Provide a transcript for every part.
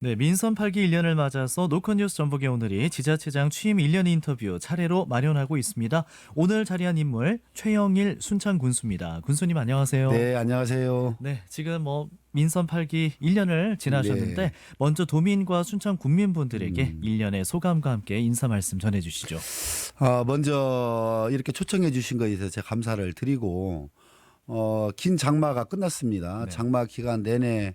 네, 민선 8기 1년을 맞아서 노컷뉴스 전북의 오늘이 지자체장 취임 1년 인터뷰 차례로 마련하고 있습니다. 오늘 자리한 인물 최영일 순창 군수입니다. 군수님 안녕하세요. 네, 안녕하세요. 네, 지금 민선 8기 1년을 지나셨는데 네. 먼저 도민과 순창 국민분들에게 음. 1년의 소감과 함께 인사 말씀 전해 주시죠. 먼저 이렇게 초청해 주신 것에 대해서 제가 감사를 드리고 긴 장마가 끝났습니다. 네. 장마 기간 내내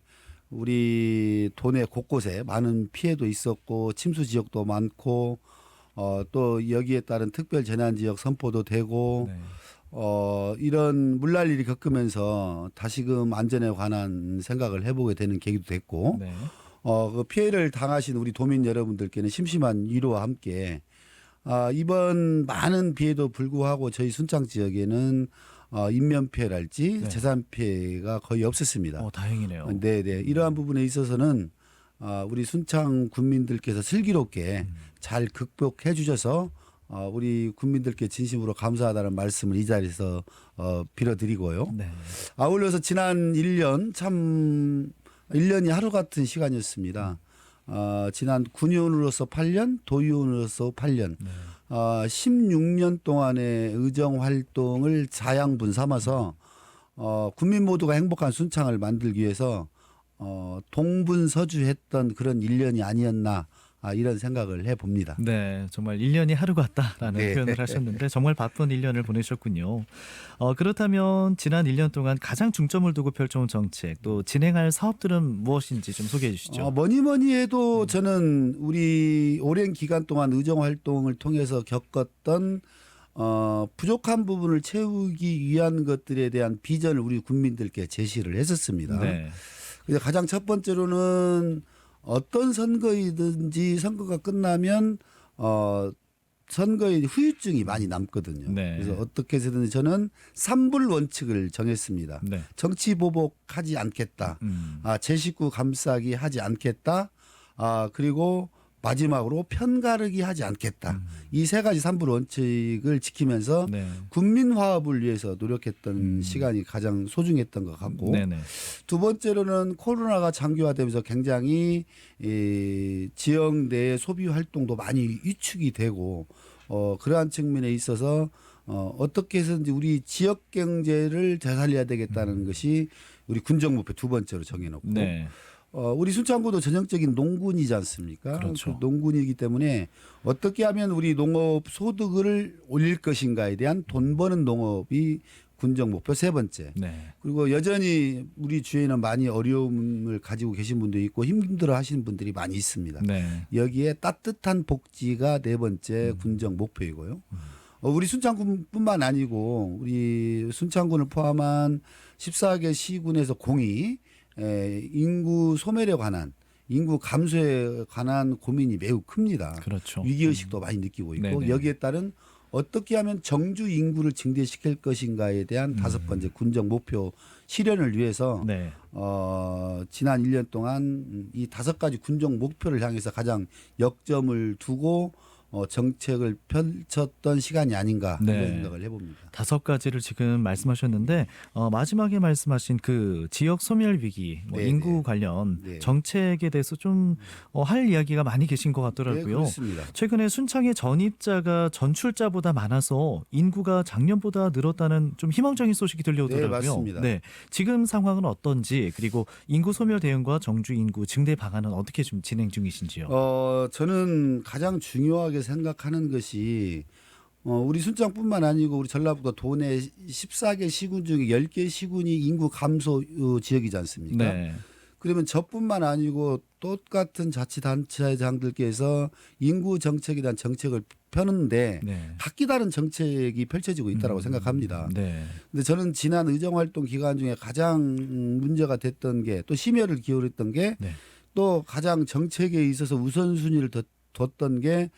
우리 도내 곳곳에 많은 피해도 있었고 침수 지역도 많고 또 여기에 따른 특별 재난 지역 선포도 되고 네. 이런 물난리를 겪으면서 다시금 안전에 관한 생각을 해보게 되는 계기도 됐고 네. 그 피해를 당하신 우리 도민 여러분들께는 심심한 위로와 함께 이번 많은 피해도 불구하고 저희 순창 지역에는 인명 피해랄지 네. 재산 피해가 거의 없었습니다. 다행이네요. 네네. 이러한 부분에 있어서는 우리 순창 군민들께서 슬기롭게 잘 극복해 주셔서 우리 국민들께 진심으로 감사하다는 말씀을 이 자리에서 빌어드리고요. 네. 아울러서 지난 1년 참 1년이 하루 같은 시간이었습니다. 지난 군의원으로서 8년, 도의원으로서 8년, 네. 16년 동안의 의정 활동을 자양분 삼아서 국민 모두가 행복한 순창을 만들기 위해서 동분서주했던 그런 1년이 아니었나 이런 생각을 해봅니다. 네, 정말 1년이 하루 같다라는 네. 표현을 하셨는데 정말 바쁜 1년을 보내셨군요. 그렇다면 지난 1년 동안 가장 중점을 두고 펼쳐온 정책 또 진행할 사업들은 무엇인지 좀 소개해 주시죠. 뭐니 해도 저는 우리 오랜 기간 동안 의정 활동을 통해서 겪었던 부족한 부분을 채우기 위한 것들에 대한 비전을 우리 국민들께 제시를 했었습니다. 네. 그래서 가장 첫 번째로는 어떤 선거이든지 선거가 끝나면 선거의 후유증이 많이 남거든요. 네. 그래서 어떻게 해서든 저는 3불 원칙을 정했습니다. 네. 정치 보복하지 않겠다. 제 식구 감싸기 하지 않겠다. 그리고 마지막으로 편가르기 하지 않겠다. 이 세 가지 3불 원칙을 지키면서 네. 국민 화합을 위해서 노력했던 시간이 가장 소중했던 것 같고 네네. 두 번째로는 코로나가 장기화되면서 굉장히 지역 내의 소비 활동도 많이 위축이 되고 그러한 측면에 있어서 어떻게 해서든지 우리 지역 경제를 되살려야 되겠다는 것이 우리 군정 목표 두 번째로 정해놓고 네. 우리 순창구도 전형적인 농군이지 않습니까? 그렇죠. 그 농군이기 때문에 어떻게 하면 우리 농업 소득을 올릴 것인가에 대한 돈 버는 농업이 군정 목표 세 번째. 네. 그리고 여전히 우리 주위에는 많이 어려움을 가지고 계신 분도 있고 힘들어 하시는 분들이 많이 있습니다. 네. 여기에 따뜻한 복지가 네 번째 군정 목표이고요. 우리 순창군뿐만 아니고 우리 순창군을 포함한 14개 시군에서 공이 인구 소멸에 관한 인구 감소에 관한 고민이 매우 큽니다. 그렇죠. 위기의식도 많이 느끼고 있고 네네. 여기에 따른 어떻게 하면 정주 인구를 증대시킬 것인가에 대한 다섯 번째 군정 목표 실현을 위해서 네. 지난 1년 동안 이 다섯 가지 군정 목표를 향해서 가장 역점을 두고 정책을 펼쳤던 시간이 아닌가 네. 이런 생각을 해봅니다. 5가지를 지금 말씀하셨는데 마지막에 말씀하신 그 지역 소멸 위기, 네, 인구 네. 관련 네. 정책에 대해서 좀 할 이야기가 많이 계신 것 네, 같더라고요. 그렇습니다. 최근에 순창의 전입자가 전출자보다 많아서 인구가 작년보다 늘었다는 좀 희망적인 소식이 들려오더라고요. 네, 맞습니다. 네, 지금 상황은 어떤지 그리고 인구 소멸 대응과 정주 인구 증대 방안은 어떻게 좀 진행 중이신지요? 저는 가장 중요하게 생각하는 것이 우리 순창뿐만 아니고 우리 전라북도 도내 14개 시군 중에 10개 시군이 인구 감소 지역이지 않습니까? 네. 그러면 저뿐만 아니고 똑같은 자치단체장들께서 인구 정책에 대한 정책을 펴는데 네. 각기 다른 정책이 펼쳐지고 있다고 생각합니다. 네. 근데 저는 지난 의정활동 기간 중에 가장 문제가 됐던 게 또 심혈을 기울였던 게 네. 또 가장 정책에 있어서 우선순위를 뒀던 게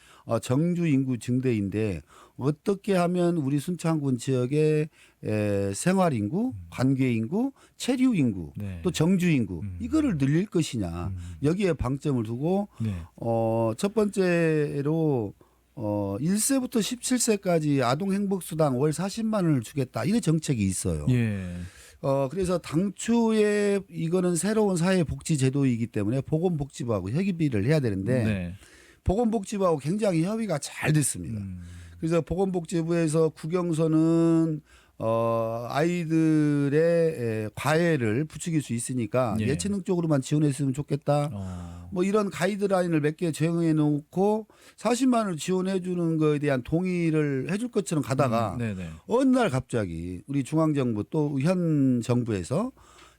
정주 인구 증대인데 어떻게 하면 우리 순창군 지역의 생활 인구, 관계 인구, 체류 인구, 네. 또 정주 인구 이거를 늘릴 것이냐 여기에 방점을 두고 네. 첫 번째로 1세부터 17세까지 아동 행복수당 월 40만 원을 주겠다 이런 정책이 있어요. 예. 그래서 당초에 이거는 새로운 사회복지제도이기 때문에 보건복지부하고 협의를 해야 되는데 네. 보건복지부하고 굉장히 협의가 잘 됐습니다. 그래서 보건복지부에서 국영선은 아이들의 과외를 부추길 수 있으니까 예. 예체능 쪽으로만 지원했으면 좋겠다. 뭐 이런 가이드라인을 몇 개 제공해 놓고 40만 원을 지원해 주는 거에 대한 동의를 해줄 것처럼 가다가 네네. 어느 날 갑자기 우리 중앙정부 또 현 정부에서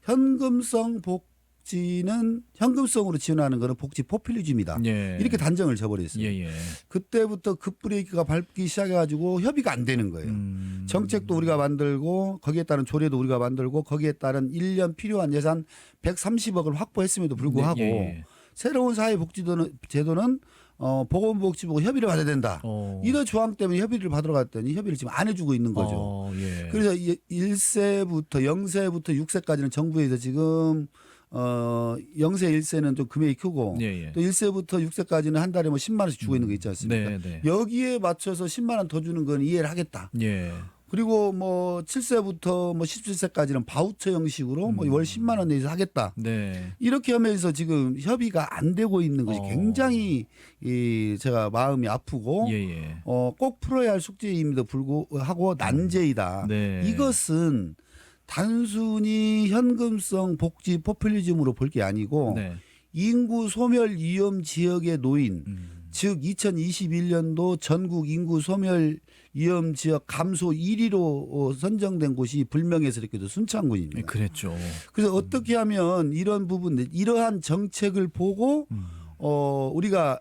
현금성 복지는 현금성으로 지원하는 거는 복지 포퓰리즘이다. 예. 이렇게 단정을 져버렸어요. 예예. 그때부터 급브레이크가 밟기 시작해가지고 협의가 안 되는 거예요. 정책도 우리가 만들고 거기에 따른 조례도 우리가 만들고 거기에 따른 1년 필요한 예산 130억을 확보했음에도 불구하고 예. 새로운 사회복지제도는 보건복지부가 협의를 받아야 된다. 이런 조항 때문에 협의를 받으러 갔더니 협의를 지금 안 해주고 있는 거죠. 예. 그래서 1세부터 0세부터 6세까지는 정부에서 지금 0세 1세는 좀 금액이 크고 예. 또 1세부터 6세까지는 한 달에 뭐 10만 원씩 주고 있는 거 있지 않습니까? 네. 여기에 맞춰서 10만 원 더 주는 건 이해를 하겠다. 예. 그리고 뭐 7세부터 뭐 17세까지는 바우처 형식으로 뭐 월 10만 원 내에서 하겠다. 네. 이렇게 하면서 지금 협의가 안 되고 있는 것이 굉장히 제가 마음이 아프고 예예. 꼭 풀어야 할 숙제임에도 불구하고 난제이다. 네. 이것은 단순히 현금성 복지 포퓰리즘으로 볼 게 아니고 네. 인구 소멸 위험 지역에 놓인 즉 2021년도 전국 인구 소멸 위험 지역 감소 1위로 선정된 곳이 불명예스럽게도 순창군입니다. 그랬죠. 그래서 어떻게 하면 이런 부분들 이러한 정책을 보고 우리가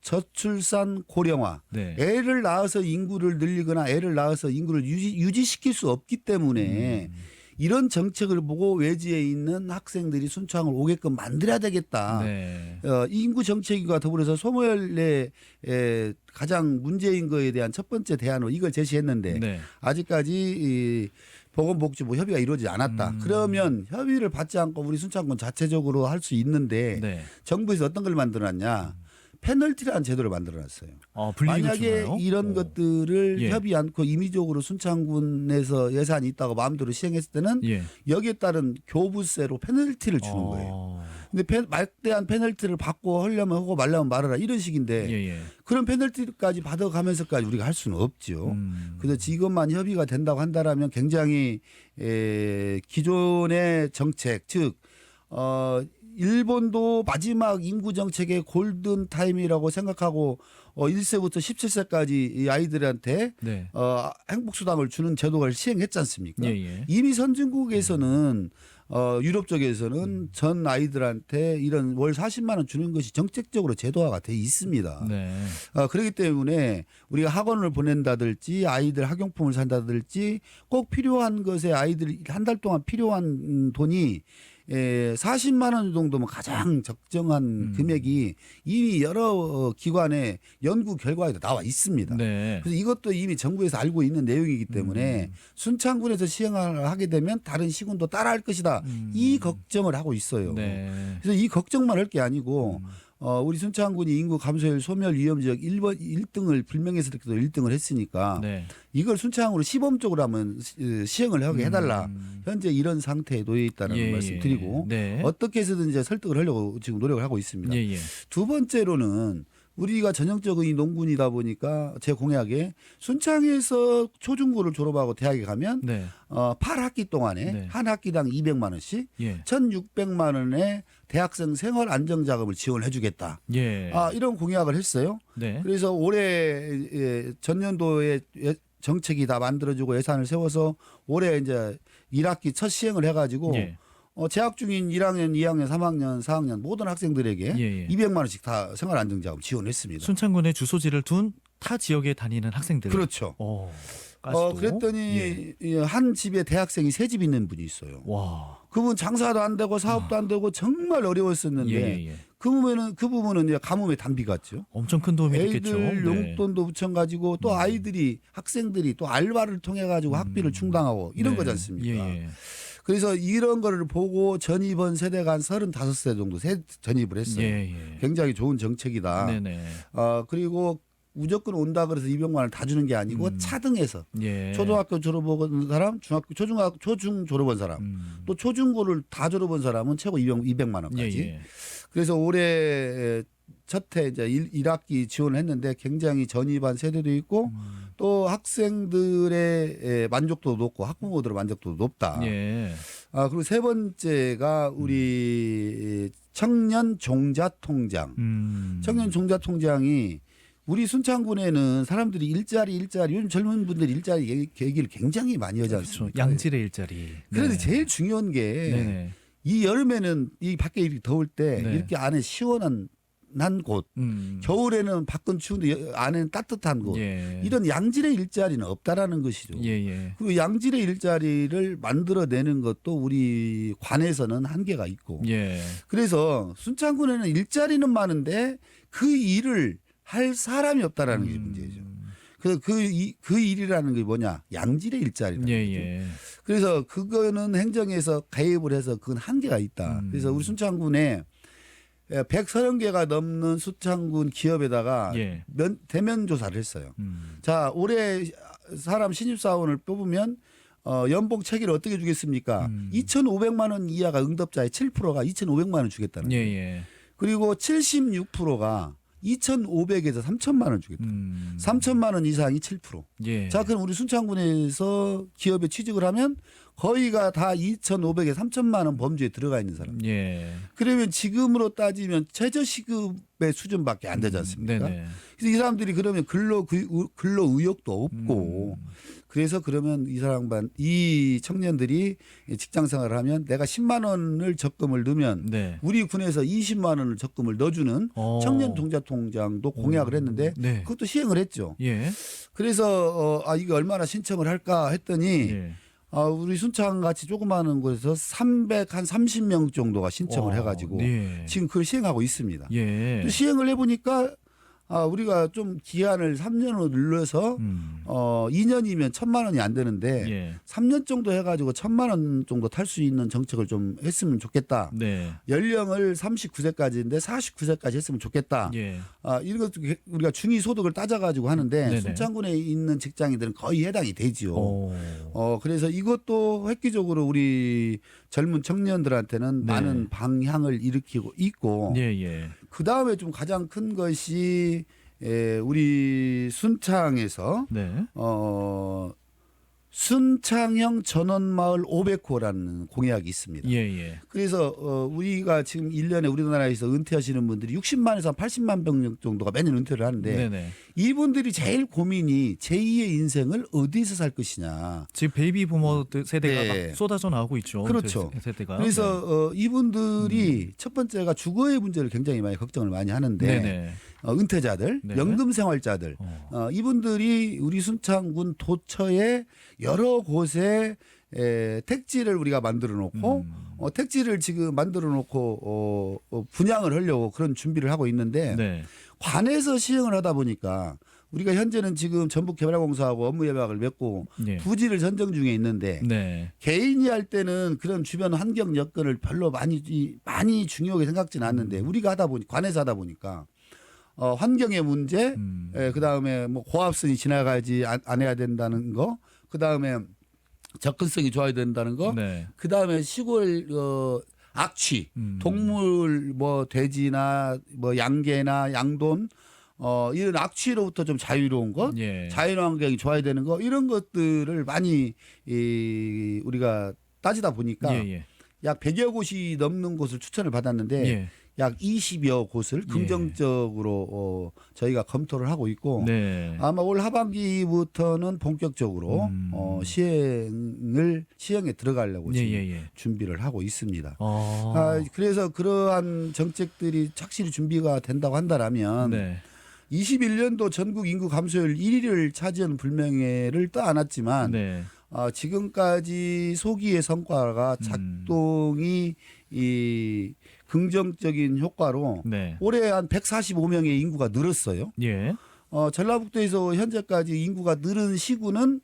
저출산 고령화 네. 애를 낳아서 인구를 늘리거나 애를 낳아서 인구를 유지시킬 수 없기 때문에 이런 정책을 보고 외지에 있는 학생들이 순창을 오게끔 만들어야 되겠다. 네. 인구 정책과 더불어서 소멸의 가장 문제인 거에 대한 첫 번째 대안으로 이걸 제시했는데 네. 아직까지 이 보건복지부 협의가 이루어지지 않았다. 그러면 협의를 받지 않고 우리 순창군 자체적으로 할 수 있는데 네. 정부에서 어떤 걸 만들어놨냐. 페널티라는 제도를 만들어놨어요. 불리익을 만약에 주나요? 이런 것들을 예. 협의 않고 임의적으로 순창군에서 예산이 있다고 마음대로 시행했을 때는 예. 여기에 따른 교부세로 페널티를 주는 거예요. 근데 막대한 페널티를 받고 하려면 하고 말려면 말아라 이런 식인데 예예. 그런 페널티까지 받아가면서까지 우리가 할 수는 없죠. 그래서 이것만 협의가 된다고 한다라면 굉장히 기존의 정책 즉 일본도 마지막 인구 정책의 골든 타임이라고 생각하고 1세부터 17세까지 이 아이들한테 네. 행복수당을 주는 제도를 시행했지 않습니까? 예예. 이미 선진국에서는 유럽 쪽에서는 전 아이들한테 이런 월 40만 원 주는 것이 정책적으로 제도화가 돼 있습니다. 네. 그렇기 때문에 우리가 학원을 보낸다든지 아이들 학용품을 산다든지 꼭 필요한 것에 아이들이 한 달 동안 필요한 돈이 40만 원 정도면 가장 적정한 금액이 이미 여러 기관의 연구 결과에도 나와 있습니다. 네. 그래서 이것도 이미 정부에서 알고 있는 내용이기 때문에 순창군에서 시행을 하게 되면 다른 시군도 따라할 것이다. 이 걱정을 하고 있어요. 네. 그래서 이 걱정만 할 게 아니고 우리 순창군이 인구 감소율 소멸 위험 지역 1등을 불명예스럽게도 1등을 했으니까 네. 이걸 순창으로 시범적으로 한번 시행을 하게 해달라. 현재 이런 상태에 놓여 있다는 예, 말씀 드리고 네. 어떻게 해서든 이제 설득을 하려고 지금 노력을 하고 있습니다. 예예. 두 번째로는 우리가 전형적인 농군이다 보니까 제 공약에 순창에서 초중고를 졸업하고 대학에 가면 네. 8학기 동안에 네. 한 학기당 200만 원씩 예. 1,600만 원의 대학생 생활 안정 자금을 지원해 주겠다. 예. 이런 공약을 했어요. 네. 그래서 올해 전년도에 정책이 다 만들어지고 예산을 세워서 올해 이제 1학기 첫 시행을 해가지고 예. 재학 중인 1학년, 2학년, 3학년, 4학년 모든 학생들에게 예. 200만 원씩 다 생활 안정자금 지원했습니다. 순창군에 주소지를 둔 타 지역에 다니는 학생들. 그렇죠. 까지도. 그랬더니 한 집에 대학생이 세 집 있는 분이 있어요. 와. 그분 장사도 안 되고 사업도 안 되고 정말 어려웠었는데 예. 그 부분은 이제 가뭄의 단비 같죠. 엄청 큰 도움이 됐겠죠. 애들 네. 용돈도 붙여가지고 또 아이들이 학생들이 또 알바를 통해 가지고 학비를 충당하고 이런 네. 거지 않습니까? 예. 그래서 이런 거를 보고 전입원 세대가 한 35세 정도 전입을 했어요. 예. 굉장히 좋은 정책이다. 네네. 그리고 무조건 온다 그래서 200만 원을 다 주는 게 아니고 차등해서 예. 초등학교 졸업한 사람, 중학교 초중 졸업한 사람, 또 초중고를 다 졸업한 사람은 최고 200만 원까지. 예. 그래서 올해 첫해 이제 1학기 지원을 했는데 굉장히 전입한 세대도 있고 또 학생들의 만족도도 높고 학부모들의 만족도도 높다. 예. 그리고 세 번째가 우리 청년 종자 통장. 청년 종자 통장이 우리 순창군에는 사람들이 일자리 요즘 젊은 분들이 일자리 얘기를 굉장히 많이 하지 그렇죠. 않습니까? 양질의 일자리. 그런데 네. 제일 중요한 게 네네. 이 여름에는 이 밖에 이렇게 더울 때 네. 이렇게 안에 시원한 곳, 겨울에는 밖은 추운데 안에는 따뜻한 곳, 예. 이런 양질의 일자리는 없다라는 것이죠. 예. 그 양질의 일자리를 만들어내는 것도 우리 관에서는 한계가 있고, 예. 그래서 순창군에는 일자리는 많은데 그 일을 할 사람이 없다라는 게 문제죠. 그 일이라는 게 뭐냐? 양질의 일자리라는 거죠. 예. 그래서 그거는 행정에서 가입을 해서 그건 한계가 있다. 그래서 우리 순창군에 130개가 넘는 순창군 기업에다가 예. 대면 조사를 했어요. 자, 올해 사람 신입사원을 뽑으면 연봉 체계를 어떻게 주겠습니까? 2,500만 원 이하가 응답자의 7%가 2,500만 원 주겠다는 거예요. 예. 그리고 76%가 2,500에서 3,000만 원 주겠다. 3,000만 원 이상이 7%. 예. 자, 그럼 우리 순창군에서 기업에 취직을 하면 거의가 다 2,500에서 3,000만 원 범주에 들어가 있는 사람. 예. 그러면 지금으로 따지면 최저시급의 수준밖에 안 되지 않습니까? 네네. 그래서 이 사람들이 그러면 근로 의욕도 없고 그래서 그러면 이 청년들이 직장 생활을 하면 내가 10만 원을 적금을 넣으면 네. 우리 군에서 20만 원을 적금을 넣어주는 청년 종자 통장도 공약을 했는데 네. 그것도 시행을 했죠. 예. 그래서 이게 얼마나 신청을 할까 했더니 예. 우리 순창 같이 조그마한 곳에서 30명 정도가 신청을 해가지고 예. 지금 그걸 시행하고 있습니다. 예. 또 시행을 해보니까 우리가 좀 기한을 3년으로 늘려서 2년이면 1,000만 원이 안 되는데 예. 3년 정도 해가지고 1,000만 원 정도 탈 수 있는 정책을 좀 했으면 좋겠다. 네. 연령을 39세까지인데 49세까지 했으면 좋겠다. 예. 이런 것도 우리가 중위 소득을 따져가지고 하는데 네네. 순창군에 있는 직장인들은 거의 해당이 되지요. 오. 그래서 이것도 획기적으로 우리 젊은 청년들한테는 네. 많은 방향을 일으키고 있고 예. 그 다음에 좀 가장 큰 것이 우리 순창에서 네. 순창형 전원마을 500호라는 공약이 있습니다. 예. 그래서 우리가 지금 1년에 우리나라에서 은퇴하시는 분들이 60만에서 80만 명 정도가 매년 은퇴를 하는데 네네. 이분들이 제일 고민이 제2의 인생을 어디서 살 것이냐. 지금 베이비 부모들 세대가 네. 막 쏟아져 나오고 있죠. 그렇죠. 세대가. 그래서 이분들이 첫 번째가 주거의 문제를 굉장히 많이 걱정을 많이 하는데 네네. 은퇴자들, 네. 연금생활자들 이분들이 우리 순창군 도처에 여러 곳에 택지를 우리가 만들어 놓고 택지를 지금 만들어 놓고 분양을 하려고 그런 준비를 하고 있는데 네. 관에서 시행을 하다 보니까 우리가 현재는 지금 전북개발공사하고 업무 협약을 맺고 예. 부지를 선정 중에 있는데 네. 개인이 할 때는 그런 주변 환경 여건을 별로 많이 중요하게 생각지는 않는데 우리가 하다 보니 관에서 하다 보니까 환경의 문제, 그다음에 뭐 고압선이 지나가지 안 해야 된다는 거, 그다음에 접근성이 좋아야 된다는 거, 네. 그다음에 시골 악취, 동물 뭐 돼지나 뭐 양개나 양돈 이런 악취로부터 좀 자유로운 것, 예. 자연환경이 좋아야 되는 거 이런 것들을 많이 우리가 따지다 보니까 예. 약 100여 곳이 넘는 곳을 추천을 받았는데 예. 약 20여 곳을 긍정적으로 저희가 검토를 하고 있고 네. 아마 올 하반기부터는 본격적으로 시행에 들어가려고 지금 준비를 하고 있습니다. 그래서 그러한 정책들이 착실히 준비가 된다고 한다라면 네. 21년도 전국 인구 감소율 1위를 차지한 불명예를 떠안았지만 네. 지금까지 소기의 성과가 작동이 이 긍정적인 효과로 네. 올해 한 145명의 인구가 늘었어요. 예. 전라북도에서 현재까지 인구가 늘은 시군은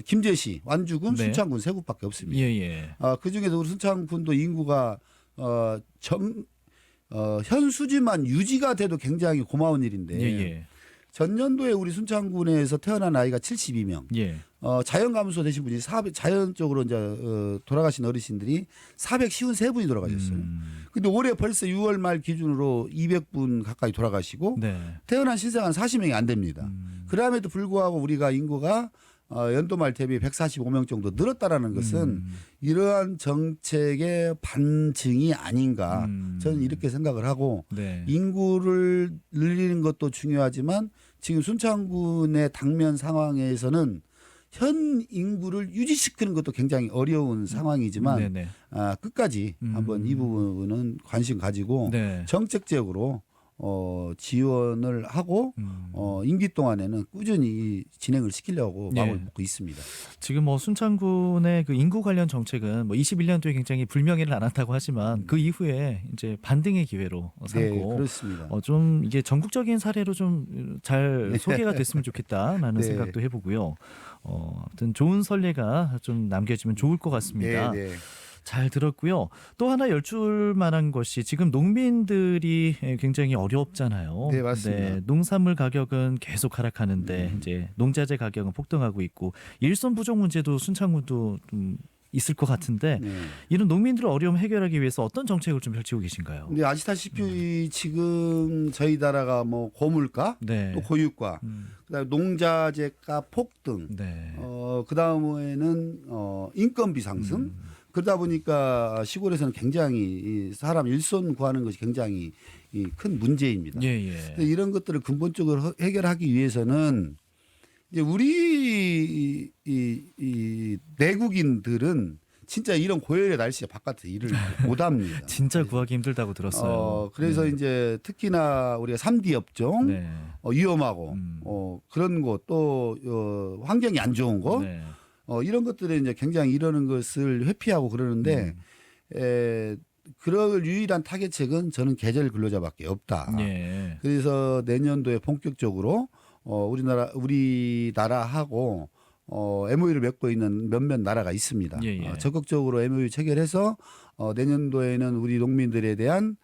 김제시, 완주군, 네. 순창군 세 곳밖에 없습니다. 예. 그중에서 우리 순창군도 인구가 현 수준만 유지가 돼도 굉장히 고마운 일인데 예. 전년도에 우리 순창군에서 태어난 아이가 72명. 예. 자연 감소 되신 분이 자연적으로 이제 돌아가신 어르신들이 453분이 돌아가셨어요. 근데 올해 벌써 6월 말 기준으로 200분 가까이 돌아가시고 네. 태어난 신생아는 40명이 안 됩니다. 그럼에도 불구하고 우리가 인구가 연도 말 대비 145명 정도 늘었다라는 것은 이러한 정책의 반증이 아닌가 저는 이렇게 생각을 하고 네. 인구를 늘리는 것도 중요하지만 지금 순창군의 당면 상황에서는 현 인구를 유지시키는 것도 굉장히 어려운 상황이지만 네네. 끝까지 한번 이 부분은 관심 가지고 네. 정책적으로 지원을 하고 임기 동안에는 꾸준히 진행을 시키려고 예. 마음을 먹고 있습니다. 지금 뭐 순창군의 그 인구 관련 정책은 뭐 21년도에 굉장히 불명예를 안았다고 하지만 그 이후에 이제 반등의 기회로 네, 삼고 그렇습니다. 좀 이게 전국적인 사례로 좀 잘 소개가 됐으면 좋겠다라는 네. 생각도 해보고요. 아무튼 좋은 선례가 좀 남겨지면 좋을 것 같습니다. 네, 네. 잘 들었고요. 또 하나 여쭐 만한 것이 지금 농민들이 굉장히 어렵잖아요. 네, 맞습니다. 농산물 가격은 계속 하락하는데 이제 농자재 가격은 폭등하고 있고 일손 부족 문제도 순창군도 좀 있을 것 같은데 네. 이런 농민들의 어려움 해결하기 위해서 어떤 정책을 좀 펼치고 계신가요? 근데 아시다시피 지금 저희 나라가 뭐 고물가 네. 또 고유가 그다음에 농자재가 폭등 네. 그다음에는 인건비 상승 그러다 보니까 시골에서는 굉장히 이 사람 일손 구하는 것이 굉장히 큰 문제입니다. 예, 예. 이런 것들을 근본적으로 해결하기 위해서는 이제 우리 이 내국인들은 진짜 이런 고열의 날씨에 바깥에 일을 못 합니다. 진짜 구하기 힘들다고 들었어요. 그래서 이제 특히나 우리가 3D 업종 네. 위험하고 그런 것 또 환경이 안 좋은 것 네. 이런 것들에 이제 굉장히 이러는 것을 회피하고 그러는데 그럴 유일한 타겟책은 저는 계절 근로자밖에 없다. 예. 그래서 내년도에 본격적으로 우리나라하고 MOU를 맺고 있는 몇몇 나라가 있습니다. 예, 예. 적극적으로 MOU 체결해서 내년도에는 우리 농민들에 대한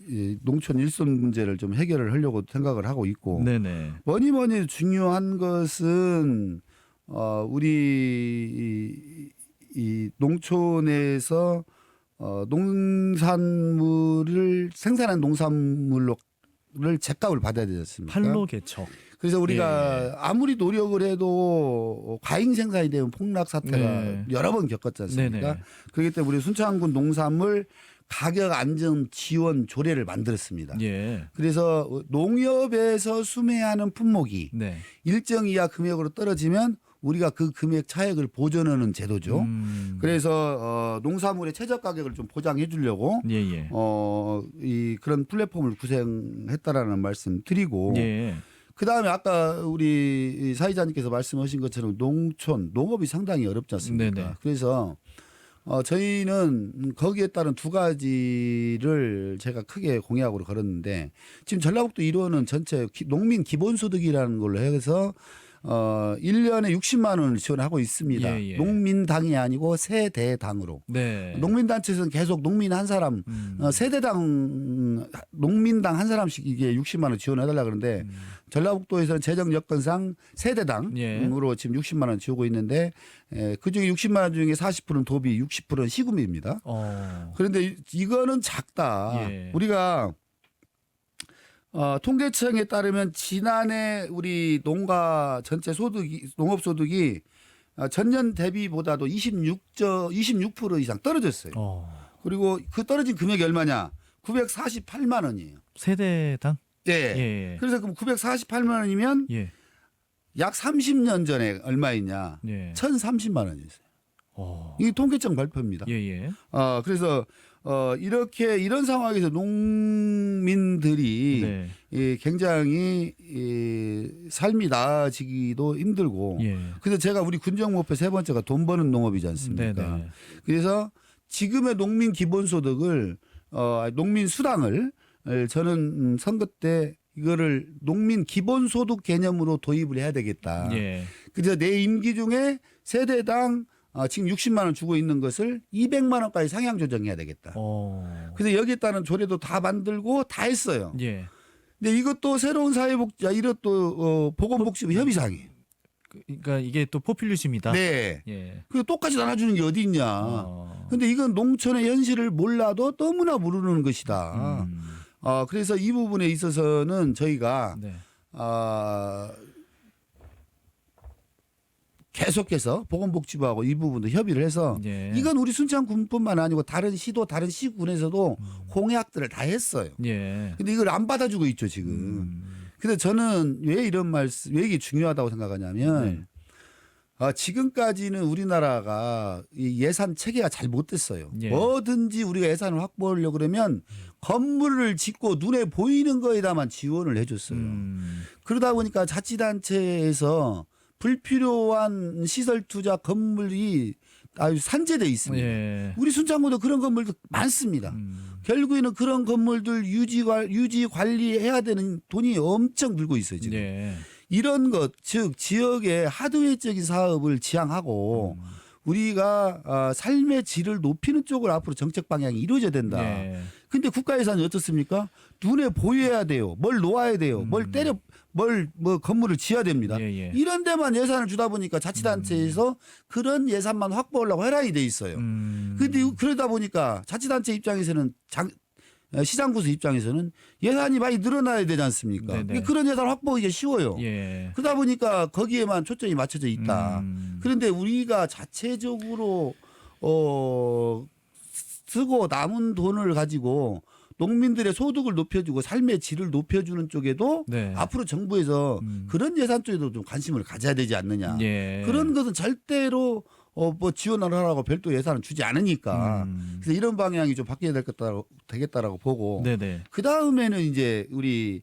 이 농촌 일손 문제를 좀 해결을 하려고 생각을 하고 있고 네네. 뭐니 중요한 것은 우리 이 농촌에서 농산물을 생산한 농산물로 를 제값을 받아야 되지 않습니까? 팔로 개척. 그래서 우리가 예. 아무리 노력을 해도 과잉 생산이 되면 폭락 사태가 네. 여러 번 겪었지 않습니까? 네네. 그렇기 때문에 우리 순창군 농산물 가격 안정 지원 조례를 만들었습니다. 예. 그래서 농협에서 수매하는 품목이 네. 일정 이하 금액으로 떨어지면 우리가 그 금액 차액을 보전하는 제도죠. 그래서 농산물의 최저 가격을 좀 보장해 주려고 예예. 이 그런 플랫폼을 구성했다라는 말씀 드리고 예. 그다음에 아까 우리 사회자님께서 말씀하신 것처럼 농업이 상당히 어렵지 않습니까? 네네. 그래서 저희는 거기에 따른 두 가지를 제가 크게 공약으로 걸었는데 지금 전라북도 1호는 전체 농민 기본소득이라는 걸로 해서 1년에 60만 원을 지원하고 있습니다. 예, 예. 농민당이 아니고 세대당으로. 네. 농민단체에서는 계속 농민 한 사람 세대당 농민당 한 사람씩 이게 60만 원 지원해달라 그러는데 전라북도에서는 재정 여건상 세대당으로 예. 지금 60만 원 지우고 있는데 그중에 60만 원 중에 40%는 도비, 60%는 시급입니다. 그런데 이거는 작다. 예. 우리가 통계청에 따르면 지난해 우리 농가 전체 농업 소득이 전년 대비보다도 26% 이상 떨어졌어요. 그리고 그 떨어진 금액이 얼마냐? 948만 원이에요. 세대당? 네. 예. 그래서 그럼 948만 원이면 예. 약 30년 전에 얼마였냐? 예. 1,030만 원이었어요. 이게 통계청 발표입니다. 예예. 그래서 이런 상황에서 농민들이 네. 굉장히 삶이 나아지기도 힘들고 예. 그래서 제가 우리 군정 목표 세 번째가 돈 버는 농업이지 않습니까? 네네. 그래서 지금의 농민 기본소득을 농민 수당을 저는 선거 때 이거를 농민 기본소득 개념으로 도입을 해야 되겠다. 예. 그래서 내 임기 중에 세대당 지금 60만 원 주고 있는 것을 200만 원까지 상향 조정해야 되겠다. 그래서 여기에 따른 조례도 다 만들고 다 했어요. 예. 근데 이것도 새로운 이런 또 보건복지부 협의사항이에요. 그러니까 이게 또 포퓰리즘이다. 네. 예. 그 똑같이 나눠주는 게 어디 있냐. 근데 이건 농촌의 현실을 몰라도 너무나 모르는 것이다. 그래서 이 부분에 있어서는 저희가 네. 계속해서 보건복지부하고 이 부분도 협의를 해서 예. 이건 우리 순창군뿐만 아니고 다른 시도 다른 시군에서도 공약들을 다 했어요. 예. 근데 이걸 안 받아주고 있죠 지금. 근데 저는 왜 왜 이게 중요하다고 생각하냐면 지금까지는 우리나라가 이 예산 체계가 잘 못 됐어요. 예. 뭐든지 우리가 예산을 확보하려고 그러면 건물을 짓고 눈에 보이는 거에다만 지원을 해줬어요. 그러다 보니까 자치단체에서 불필요한 시설 투자 건물이 아주 산재돼 있습니다. 예. 우리 순창구도 그런 건물도 많습니다. 결국에는 그런 건물들 유지 관리해야 되는 돈이 엄청 들고 있어요 지금. 예. 이런 것, 즉 지역의 하드웨어적인 사업을 지향하고 우리가 삶의 질을 높이는 쪽으로 앞으로 정책 방향이 이루어져야 된다. 예. 근데 국가 예산이 어떻습니까? 눈에 보여야 돼요. 뭘 놓아야 돼요. 뭐 건물을 지어야 됩니다. 예. 이런 데만 예산을 주다 보니까 자치단체에서 그런 예산만 확보하려고 해라이 돼 있어요. 근데 그러다 보니까 자치단체 입장에서는 시장구수 입장에서는 예산이 많이 늘어나야 되지 않습니까? 네네. 그런 예산 확보하기가 쉬워요. 예. 그러다 보니까 거기에만 초점이 맞춰져 있다. 그런데 우리가 자체적으로 쓰고 남은 돈을 가지고 농민들의 소득을 높여주고 삶의 질을 높여주는 쪽에도 네. 앞으로 정부에서 그런 예산 쪽에도 좀 관심을 가져야 되지 않느냐. 예. 그런 것은 절대로 뭐 지원을 하라고 별도 예산을 주지 않으니까. 그래서 이런 방향이 좀 바뀌어야 되겠다라고 보고. 네네. 그 다음에는 이제 우리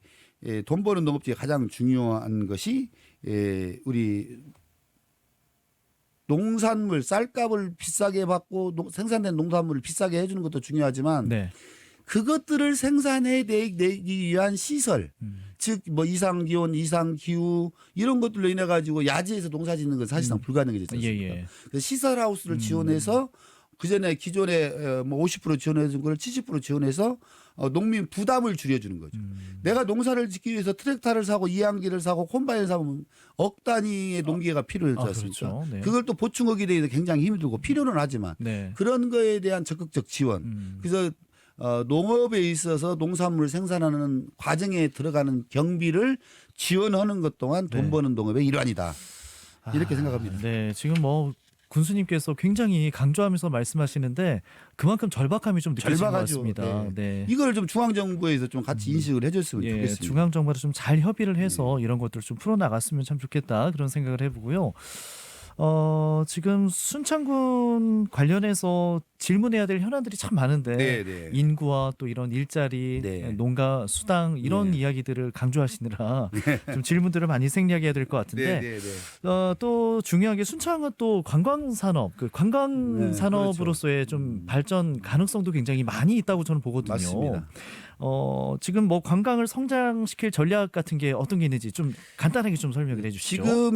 돈 버는 농업지의 가장 중요한 것이 우리 농산물 쌀값을 비싸게 받고 생산된 농산물을 비싸게 해주는 것도 중요하지만 네. 그것들을 생산해내기 위한 시설, 즉 뭐 이상기온, 이상기후 이런 것들로 인해 가지고 야지에서 농사 짓는 건 사실상 불가능해졌지 않습니까? 예. 그래서 시설 하우스를 지원해서 그전에 기존에 뭐 50% 지원해준 걸 70% 지원해서 농민 부담을 줄여주는 거죠. 내가 농사를 짓기 위해서 트랙터를 사고 이항기를 사고 콤바인을 사고 억 단위의 농기계가 필요하지 않습니까? 그렇죠. 네. 그걸 또 보충하기 위해서 굉장히 힘들고 필요는 하지만 네. 그런 거에 대한 적극적 지원. 그래서 농업에 있어서 농산물을 생산하는 과정에 들어가는 경비를 지원하는 것 또한 돈 네. 버는 농업의 일환이다. 이렇게 생각합니다. 네, 지금 뭐 군수님께서 굉장히 강조하면서 말씀하시는데 그만큼 절박함이 좀 느껴지는 것 절박하죠. 같습니다. 네. 이걸 좀 중앙정부에서 좀 같이 인식을 해줬으면 예, 좋겠습니다. 중앙 정부랑 좀 잘 협의를 해서 이런 것들을 좀 풀어 나갔으면 참 좋겠다 그런 생각을 해보고요. 지금 순창군 관련해서 질문해야 될 현안들이 참 많은데 네. 인구와 또 이런 일자리, 네. 농가, 수당 이런 네. 이야기들을 강조하시느라 좀 질문들을 많이 생략해야 될 것 같은데 네. 또 중요한 게 순창은 또 관광산업, 그 관광산업으로서의 좀 발전 가능성도 굉장히 많이 있다고 저는 보거든요. 맞습니다. 지금 뭐 관광을 성장시킬 전략 같은 게 어떤 게 있는지 좀 간단하게 좀 설명을 해주시죠.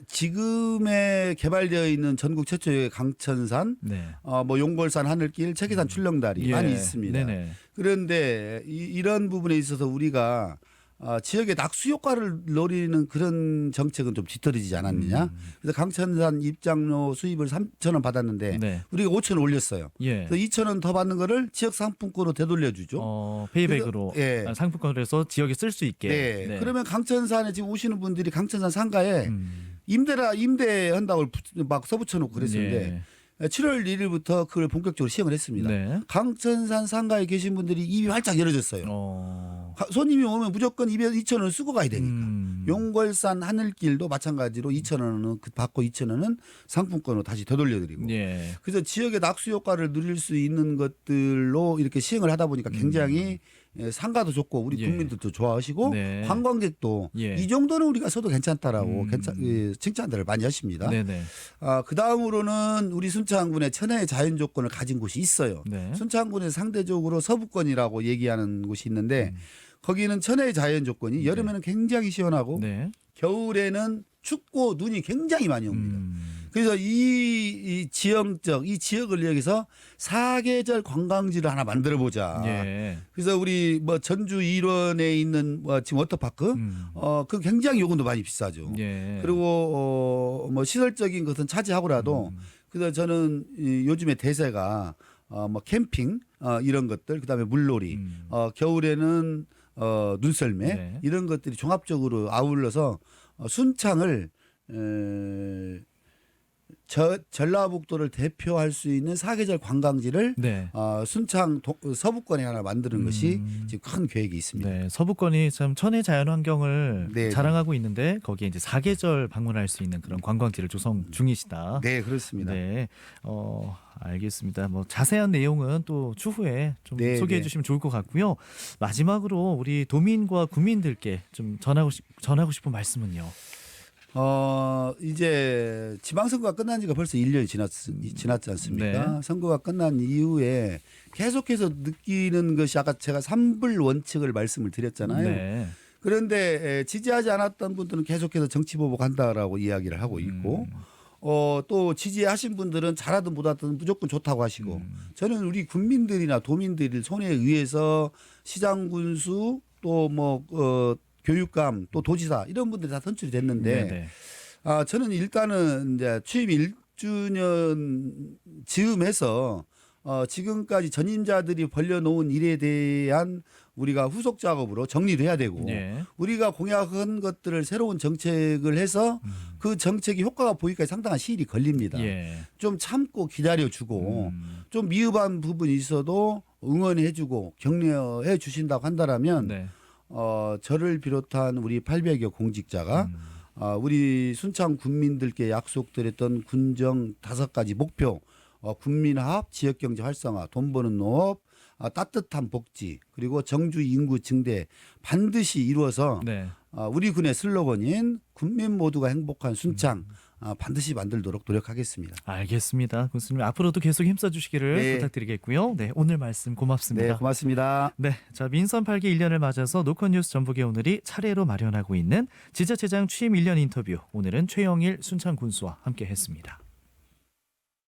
지금에 개발되어 있는 전국 최초의 강천산, 네. 뭐 용골산, 하늘길, 체계산 출렁다리 많이 있습니다. 네네. 그런데 이런 부분에 있어서 우리가 지역의 낙수 효과를 노리는 그런 정책은 좀 뒤떨어지지 않았느냐. 그래서 강천산 입장료 수입을 3,000원 받았는데 네. 우리가 5,000원 올렸어요. 예. 그래서 2,000원 더 받는 거를 지역 상품권으로 되돌려주죠. 페이백으로 예. 상품권을 해서 지역에 쓸 수 있게. 네. 그러면 강천산에 지금 오시는 분들이 강천산 상가에 임대한다고 막 써붙여놓고 그랬었는데 7월 1일부터 그걸 본격적으로 시행을 했습니다. 네. 강천산 상가에 계신 분들이 입이 활짝 열어졌어요. 손님이 오면 무조건 입에 2,000원을 쓰고 가야 되니까. 용골산 하늘길도 마찬가지로 2,000원은 받고 2,000원은 상품권으로 다시 되돌려드리고. 예. 그래서 지역의 낙수 효과를 누릴 수 있는 것들로 이렇게 시행을 하다 보니까 굉장히 상가도 좋고 우리 국민들도 좋아하시고 네. 관광객도 이 정도는 우리가 써도 괜찮다라고 칭찬들을 많이 하십니다. 네네. 그 다음으로는 우리 순창군에 천혜의 자연 조건을 가진 곳이 있어요. 네. 순창군에 상대적으로 서부권이라고 얘기하는 곳이 있는데 거기는 천혜의 자연 조건이 여름에는 굉장히 시원하고 네. 겨울에는 춥고 눈이 굉장히 많이 옵니다. 그래서 이 지형적 이 지역을 이용해서 사계절 관광지를 하나 만들어 보자. 예. 그래서 우리 뭐 전주 일원에 있는 지금 워터파크 그 굉장히 요금도 많이 비싸죠. 예. 그리고 뭐 시설적인 것은 차지하고라도 그래서 저는 요즘에 대세가 뭐 캠핑 이런 것들 그다음에 물놀이 겨울에는 눈썰매 네. 이런 것들이 종합적으로 아울러서 순창을 전라북도를 대표할 수 있는 사계절 관광지를 네. 순창 서부권에 하나 만드는 것이 지금 큰 계획이 있습니다. 네, 서부권이 참 천혜 자연 환경을 네, 자랑하고 있는데 거기에 이제 사계절 방문할 수 있는 그런 관광지를 조성 중이시다. 네, 그렇습니다. 네, 알겠습니다. 뭐 자세한 내용은 또 추후에 좀 네, 소개해 네. 주시면 좋을 것 같고요. 마지막으로 우리 도민과 국민들께 좀 전하고 싶은 말씀은요. 이제 지방선거가 끝난 지가 벌써 1년이 지났지 않습니까? 네. 선거가 끝난 이후에 계속해서 느끼는 것이 아까 제가 삼불 원칙을 말씀을 드렸잖아요. 네. 그런데 지지하지 않았던 분들은 계속해서 정치 보복한다라고 이야기를 하고 있고 또 지지하신 분들은 잘하든 못하든 무조건 좋다고 하시고 저는 우리 국민들이나 도민들이 손에 의해서 시장 군수 또 뭐 교육감 또 도지사 이런 분들이 다 선출이 됐는데 네. 저는 일단은 이제 취임 1주년 즈음해서 지금까지 전임자들이 벌려놓은 일에 대한 우리가 후속 작업으로 정리를 해야 되고 네. 우리가 공약한 것들을 새로운 정책을 해서 그 정책이 효과가 보이기까지 상당한 시일이 걸립니다. 예. 좀 참고 기다려주고 좀 미흡한 부분이 있어도 응원해주고 격려해 주신다고 한다라면 네. 저를 비롯한 우리 800여 공직자가 우리 순창 군민들께 약속드렸던 군정 5가지 목표 군민화합, 지역경제 활성화, 돈 버는 농업, 따뜻한 복지 그리고 정주 인구 증대 반드시 이루어서 네. 우리 군의 슬로건인 군민 모두가 행복한 순창 반드시 만들도록 노력하겠습니다. 알겠습니다. 교수님 앞으로도 계속 힘써주시기를 네. 부탁드리겠고요. 네, 오늘 말씀 고맙습니다. 네, 고맙습니다. 네, 자 민선 8기 1년을 맞아서 노컷뉴스 전북의 오늘이 차례로 마련하고 있는 지자체장 취임 1년 인터뷰. 오늘은 최영일 순창군수와 함께했습니다.